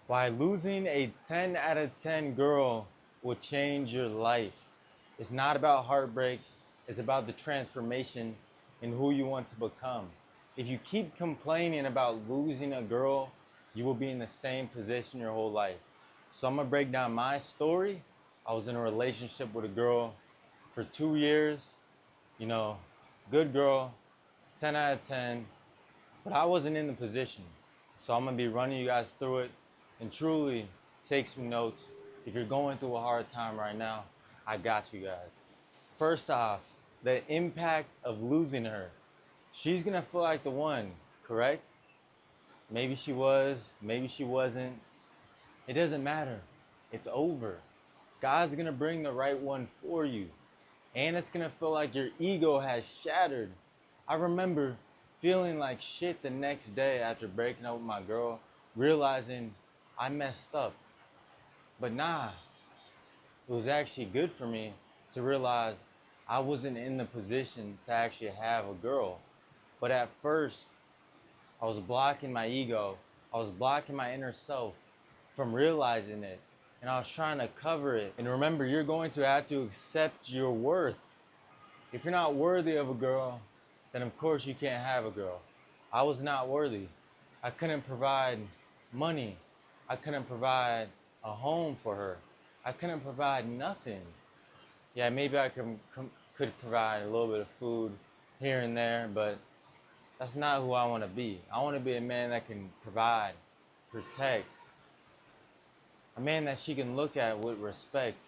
Why losing a 10 out of 10 girl will change your life. It's not about heartbreak, it's about the transformation in who you want to become. If you keep complaining about losing a girl, you will be in the same position your whole life. So I'm gonna break down my story. I was in a relationship with a girl for 2 years, you know, good girl, 10 out of 10, but I wasn't in the position. So I'm gonna be running you guys through it and truly take some notes. If you're going through a hard time right now, I got you guys. First off, the impact of losing her. She's gonna feel like the one, correct? Maybe she was, maybe she wasn't. It doesn't matter. It's over. God's gonna bring the right one for you. And it's gonna feel like your ego has shattered. I remember feeling like shit the next day after breaking up with my girl, realizing I messed up. But nah, it was actually good for me to realize I wasn't in the position to actually have a girl. But at first, I was blocking my ego. I was blocking my inner self from realizing it. And I was trying to cover it. And remember, you're going to have to accept your worth. If you're not worthy of a girl, then of course you can't have a girl. I was not worthy. I couldn't provide money. I couldn't provide a home for her. I couldn't provide nothing. Yeah, maybe I could provide a little bit of food here and there, but that's not who I want to be. I want to be a man that can provide, protect, a man that she can look at with respect,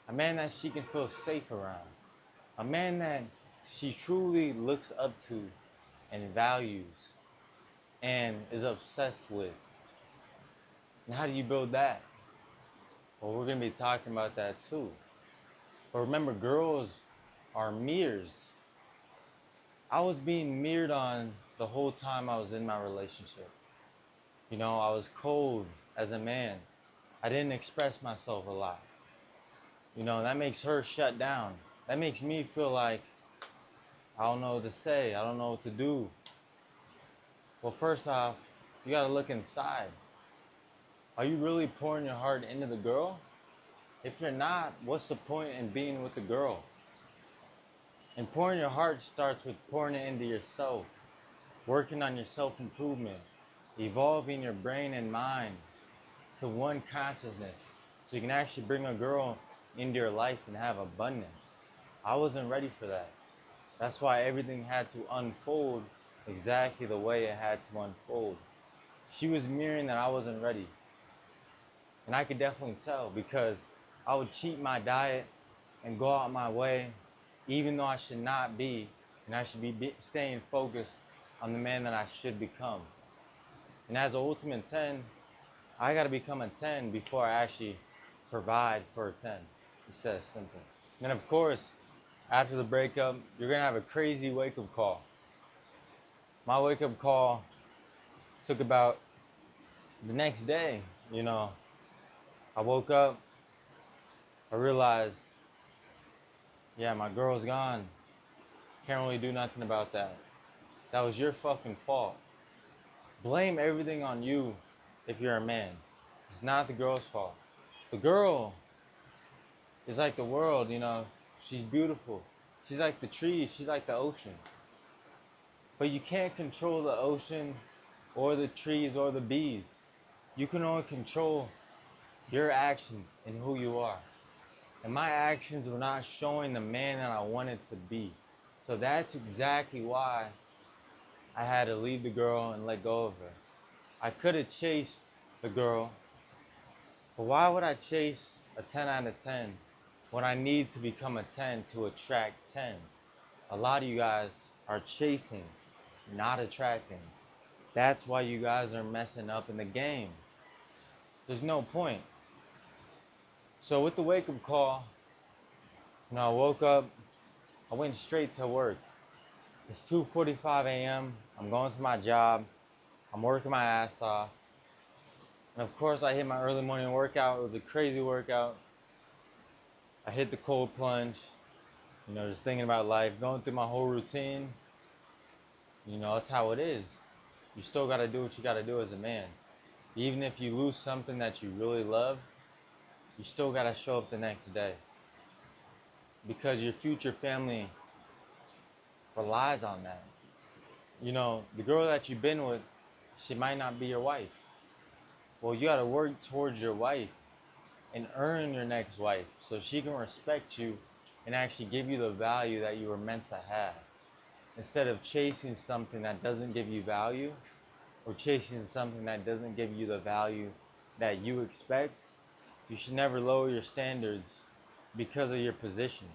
a man that she can feel safe around, a man that she truly looks up to and values and is obsessed with. And how do you build that? Well, we're going to be talking about that too. But remember, girls are mirrors. I was being mirrored on the whole time I was in my relationship. You know, I was cold as a man. I didn't express myself a lot. You know, that makes her shut down. That makes me feel like I don't know what to say. I don't know what to do. Well, first off, you got to look inside. Are you really pouring your heart into the girl? If you're not, what's the point in being with the girl? And pouring your heart starts with pouring it into yourself, working on your self-improvement, evolving your brain and mind to one consciousness so you can actually bring a girl into your life and have abundance. I wasn't ready for that. That's why everything had to unfold exactly the way it had to unfold. She was mirroring that I wasn't ready. And I could definitely tell because I would cheat my diet and go out my way even though I should not be, and I should be staying focused on the man that I should become. And as an ultimate 10, I gotta become a 10 before I actually provide for a 10. It's that simple. And then of course, after the breakup, you're gonna have a crazy wake-up call. My wake-up call took about the next day, you know. I woke up, I realized, yeah, my girl's gone. Can't really do nothing about that. That was your fucking fault. Blame everything on you if you're a man. It's not the girl's fault. The girl is like the world, you know. She's beautiful. She's like the trees. She's like the ocean. But you can't control the ocean or the trees or the bees. You can only control your actions and who you are. And my actions were not showing the man that I wanted to be. So that's exactly why I had to leave the girl and let go of her. I could have chased the girl, but why would I chase a 10 out of 10 when I need to become a 10 to attract 10s? A lot of you guys are chasing, not attracting. That's why you guys are messing up in the game. There's no point. So with the wake-up call, you know, I woke up, I went straight to work. It's 2:45 a.m. I'm going to my job. I'm working my ass off. And of course, I hit my early morning workout. It was a crazy workout. I hit the cold plunge, you know, just thinking about life, going through my whole routine. You know, that's how it is. You still got to do what you got to do as a man. Even if you lose something that you really love, you still gotta show up the next day. Because your future family relies on that. You know, the girl that you've been with, she might not be your wife. Well, you gotta work towards your wife and earn your next wife so she can respect you and actually give you the value that you were meant to have. Instead of chasing something that doesn't give you value or chasing something that doesn't give you the value that you expect, you should never lower your standards because of your position.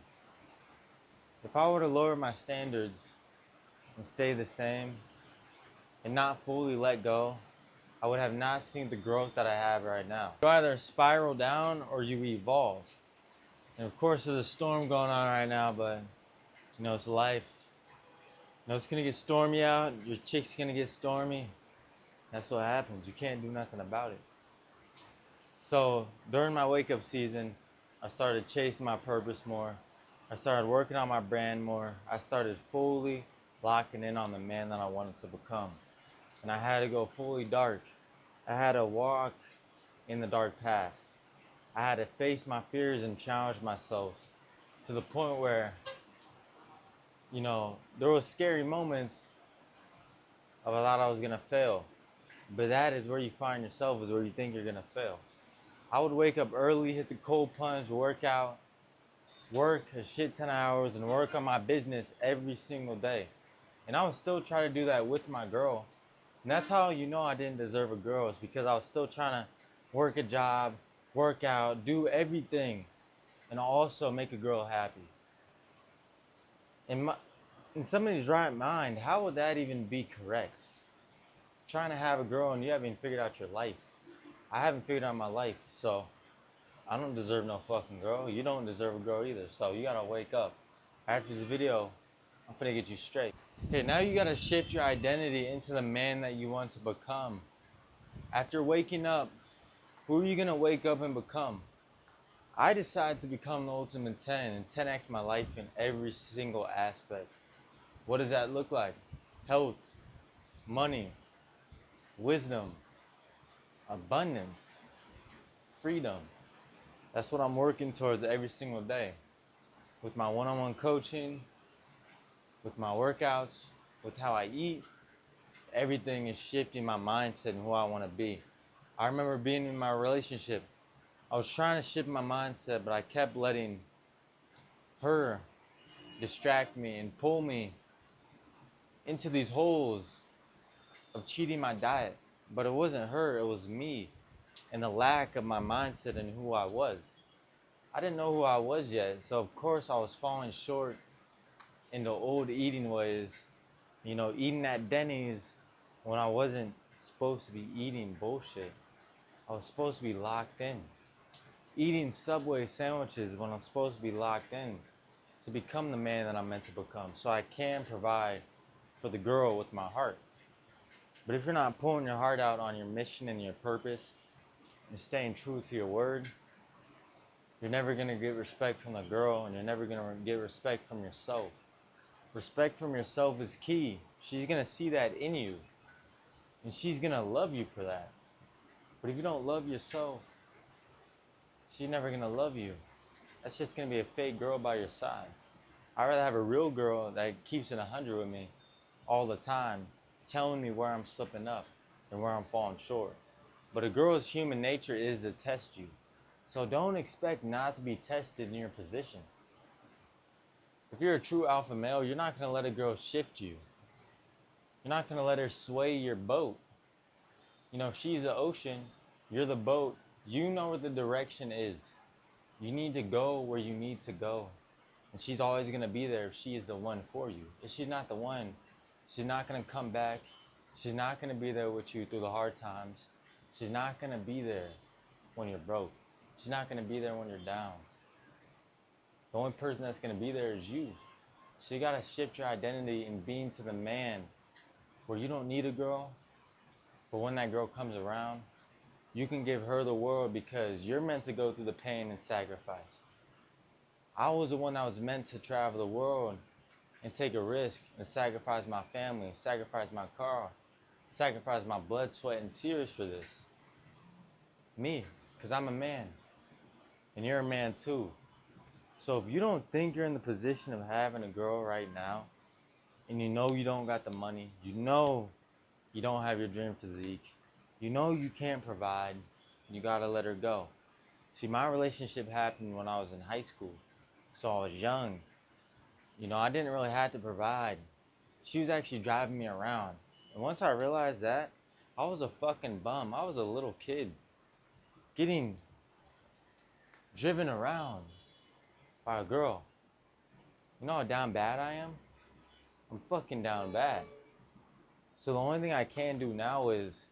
If I were to lower my standards and stay the same and not fully let go, I would have not seen the growth that I have right now. You either spiral down or you evolve. And of course, there's a storm going on right now, but you know, it's life. You know, it's gonna get stormy out. Your chick's gonna get stormy. That's what happens. You can't do nothing about it. So during my wake up season, I started chasing my purpose more. I started working on my brand more. I started fully locking in on the man that I wanted to become. And I had to go fully dark. I had to walk in the dark path. I had to face my fears and challenge myself to the point where, you know, there was scary moments of I thought I was gonna fail. But that is where you find yourself, is where you think you're gonna fail. I would wake up early, hit the cold plunge, work out, work a shit ton of hours, and work on my business every single day. And I would still try to do that with my girl. And that's how you know I didn't deserve a girl, is because I was still trying to work a job, work out, do everything, and also make a girl happy. In somebody's right mind, how would that even be correct? Trying to have a girl and you haven't even figured out your life. I haven't figured out my life, so I don't deserve no fucking girl. You don't deserve a girl either, so you gotta wake up. After this video, I'm finna get you straight. Okay, now you gotta shift your identity into the man that you want to become. After waking up, who are you gonna wake up and become? I decided to become the ultimate 10 and 10x my life in every single aspect. What does that look like? Health, money, wisdom, abundance, freedom. That's what I'm working towards every single day. With my one-on-one coaching, with my workouts, with how I eat, everything is shifting my mindset and who I want to be. I remember being in my relationship. I was trying to shift my mindset, but I kept letting her distract me and pull me into these holes of cheating my diet. But it wasn't her, it was me and the lack of my mindset and who I was. I didn't know who I was yet, so of course I was falling short in the old eating ways. You know, eating at Denny's when I wasn't supposed to be eating bullshit. I was supposed to be locked in. Eating Subway sandwiches when I'm supposed to be locked in to become the man that I'm meant to become, so I can provide for the girl with my heart. But if you're not pulling your heart out on your mission and your purpose and staying true to your word, you're never gonna get respect from the girl, and you're never gonna get respect from yourself. Respect from yourself is key. She's gonna see that in you, and she's gonna love you for that. But if you don't love yourself, she's never gonna love you. That's just gonna be a fake girl by your side. I'd rather have a real girl that keeps it 100 with me all the time, telling me where I'm slipping up and where I'm falling short. But a girl's human nature is to test you. So don't expect not to be tested in your position. If you're a true alpha male, you're not going to let a girl shift you. You're not going to let her sway your boat. You know, if she's the ocean, you're the boat. You know where the direction is. You need to go where you need to go. And she's always going to be there if she is the one for you. If she's not the one, she's not going to come back. She's not going to be there with you through the hard times. She's not going to be there when you're broke. She's not going to be there when you're down. The only person that's going to be there is you. So you got to shift your identity and being to the man where you don't need a girl, but when that girl comes around, you can give her the world because you're meant to go through the pain and sacrifice. I was the one that was meant to travel the world and take a risk and sacrifice my family, sacrifice my car, sacrifice my blood, sweat, and tears for this. Me, because I'm a man, and you're a man too. So if you don't think you're in the position of having a girl right now, and you know you don't got the money, you know you don't have your dream physique, you know you can't provide, you gotta let her go. See, my relationship happened when I was in high school, so I was young. You know, I didn't really have to provide. She was actually driving me around. And once I realized that, I was a fucking bum. I was a little kid getting driven around by a girl. You know how down bad I am? I'm fucking down bad. So the only thing I can do now is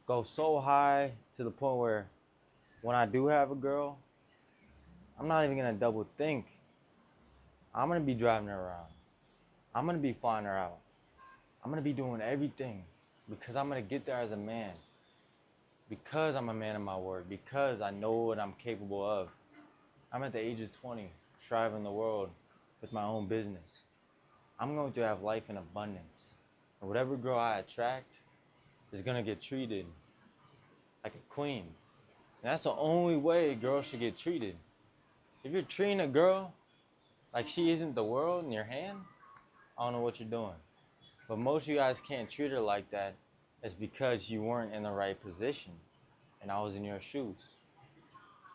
go so high to the point where when I do have a girl, I'm not even gonna double think. I'm gonna be driving her around. I'm gonna be flying her out. I'm gonna be doing everything because I'm gonna get there as a man. Because I'm a man of my word. Because I know what I'm capable of. I'm at the age of 20, traveling the world with my own business. I'm going to have life in abundance. And whatever girl I attract is gonna get treated like a queen. And that's the only way girls should get treated. If you're treating a girl like she isn't the world in your hand, I don't know what you're doing. But most of you guys can't treat her like that. It's because you weren't in the right position and I was in your shoes.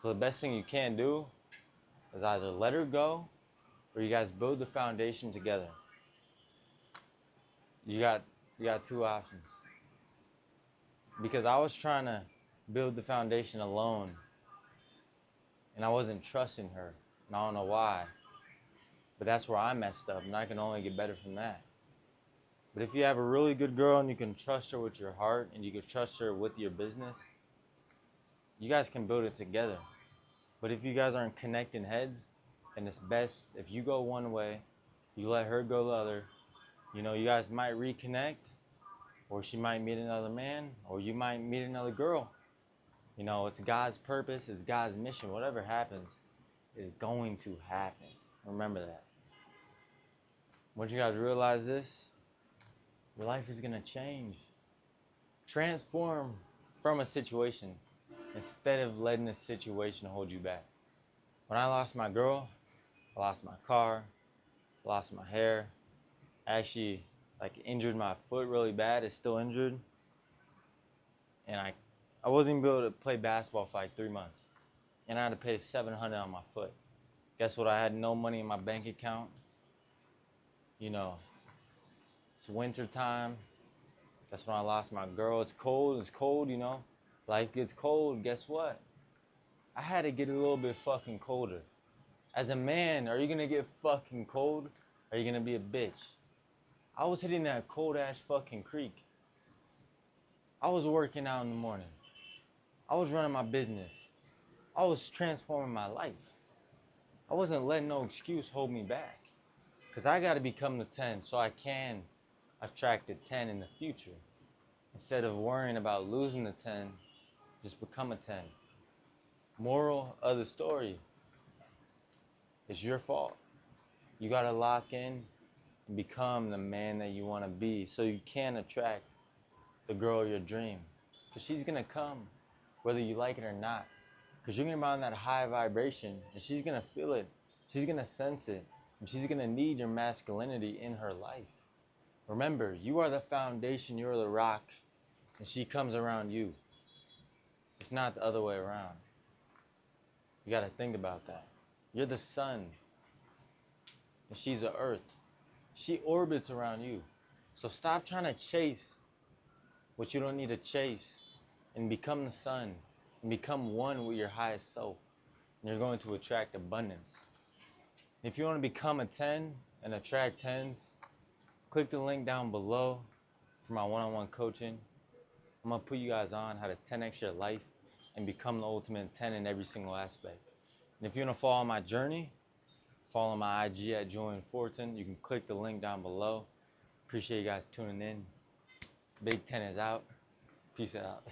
So the best thing you can do is either let her go or you guys build the foundation together. You got two options. Because I was trying to build the foundation alone and I wasn't trusting her. And I don't know why. But that's where I messed up and I can only get better from that. But if you have a really good girl and you can trust her with your heart and you can trust her with your business, you guys can build it together. But if you guys aren't connecting heads, then it's best if you go one way, you let her go the other. You know, you guys might reconnect, or she might meet another man, or you might meet another girl. You know, it's God's purpose, it's God's mission. Whatever happens is going to happen. Remember that. Once you guys realize this, your life is gonna change. Transform from a situation instead of letting the situation hold you back. When I lost my girl, I lost my car, I lost my hair. I actually injured my foot really bad. It's still injured. And I wasn't even able to play basketball for like 3 months. And I had to pay $700 on my foot. Guess what? I had no money in my bank account. You know, it's winter time. That's when I lost my girl. It's cold, you know. Life gets cold. Guess what? I had to get a little bit fucking colder. As a man, are you gonna get fucking cold? Or are you gonna be a bitch? I was hitting that cold ass fucking creek. I was working out in the morning. I was running my business. I was transforming my life. I wasn't letting no excuse hold me back. Because I gotta become the 10 so I can attract the 10 in the future. Instead of worrying about losing the 10, just become a 10. Moral of the story, it's your fault. You gotta lock in and become the man that you wanna be so you can attract the girl of your dream. Because she's gonna come whether you like it or not. Because you're gonna be on that high vibration and she's gonna feel it. She's gonna sense it. And she's gonna need your masculinity in her life. Remember, you are the foundation, you're the rock, and she comes around you. It's not the other way around. You gotta think about that. You're the sun, and she's the earth. She orbits around you. So stop trying to chase what you don't need to chase and become the sun and become one with your highest self. And you're going to attract abundance. If you want to become a 10 and attract 10s, click the link down below for my one-on-one coaching. I'm going to put you guys on how to 10x your life and become the ultimate 10 in every single aspect. And if you want to follow my journey, follow my IG at Julian Fortin. You can click the link down below. Appreciate you guys tuning in. Big 10 is out. Peace out.